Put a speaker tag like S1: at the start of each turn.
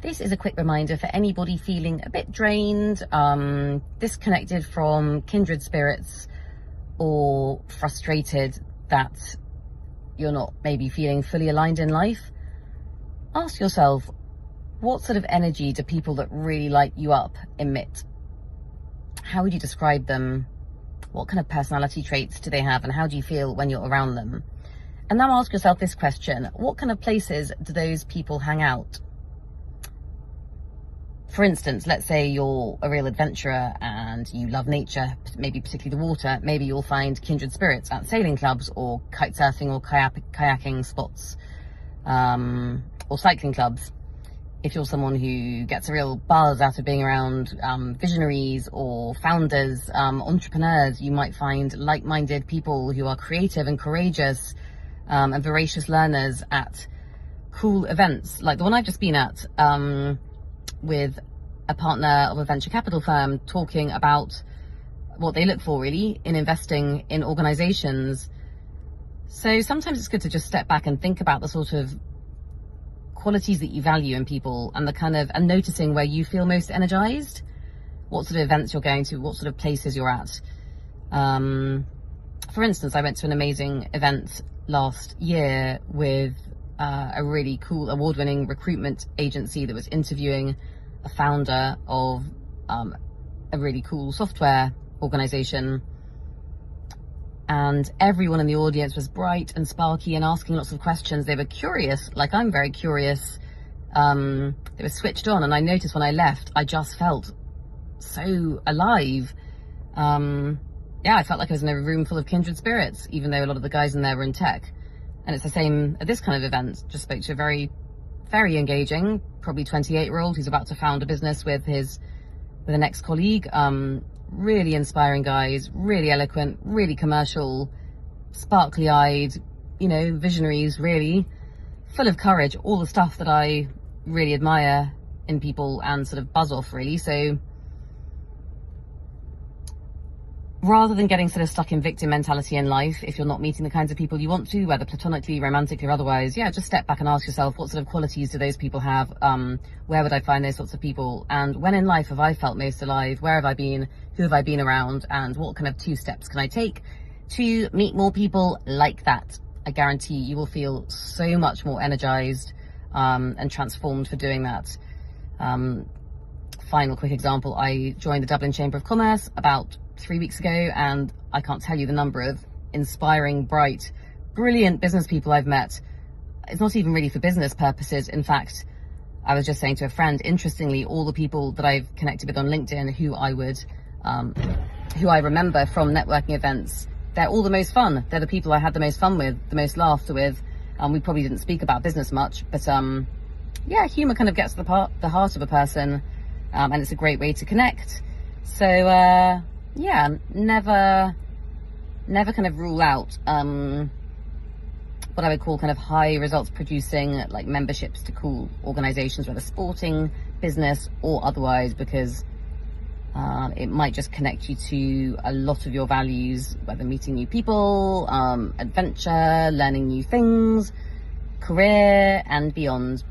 S1: This is a quick reminder for anybody feeling a bit drained, disconnected from kindred spirits, or frustrated that you're not maybe feeling fully aligned in life. Ask yourself, what sort of energy do people that really light you up emit? How would you describe them? What kind of personality traits do they have, and how do you feel when you're around them? And now ask yourself this question: what kind of places do those people hang out? For instance, let's say you're a real adventurer and you love nature, maybe particularly the water. Maybe you'll find kindred spirits at sailing clubs or kite surfing or kayaking spots, or cycling clubs. If you're someone who gets a real buzz out of being around visionaries or founders, entrepreneurs, you might find like-minded people who are creative and courageous and voracious learners at cool events like the one I've just been at, with a partner of a venture capital firm, talking about what they look for really in investing in organizations. So sometimes it's good to just step back and think about the sort of qualities that you value in people, and and noticing where you feel most energized, what sort of events you're going to, what sort of places you're at. For instance, I went to an amazing event last year with a really cool award-winning recruitment agency that was interviewing a founder of a really cool software organization, and everyone in the audience was bright and sparky and asking lots of questions. They were curious, like I'm very curious. They were switched on, and I noticed when I left, I just felt so alive. I felt like I was in a room full of kindred spirits, even though a lot of the guys in there were in tech. And it's the same at this kind of event. Just spoke to a very, very engaging, probably 28-year-old who's about to found a business with an ex-colleague. Really inspiring guys, really eloquent, really commercial, sparkly-eyed, visionaries, really full of courage, all the stuff that I really admire in people and sort of buzz off, really. So rather than getting sort of stuck in victim mentality in life, if you're not meeting the kinds of people you want to, whether platonically, romantically, or otherwise, just step back and ask yourself, what sort of qualities do those people have? Where would I find those sorts of people? And when in life have I felt most alive? Where have I been? Who have I been around? And what kind of 2 steps can I take to meet more people like that? I guarantee you will feel so much more energized and transformed for doing that. Final quick example, I joined the Dublin Chamber of Commerce about 3 weeks ago, and I can't tell you the number of inspiring, bright, brilliant business people I've met. It's not even really for business purposes. In fact, I was just saying to a friend, interestingly, all the people that I've connected with on LinkedIn who I remember from networking events, they're all the most fun. They're the people I had the most fun with, the most laughter with. We probably didn't speak about business much, but humor kind of gets to the heart of a person, and it's a great way to connect. So never kind of rule out what I would call kind of high results producing, like memberships to cool organizations, whether sporting, business, or otherwise, because it might just connect you to a lot of your values, whether meeting new people, adventure, learning new things, career, and beyond.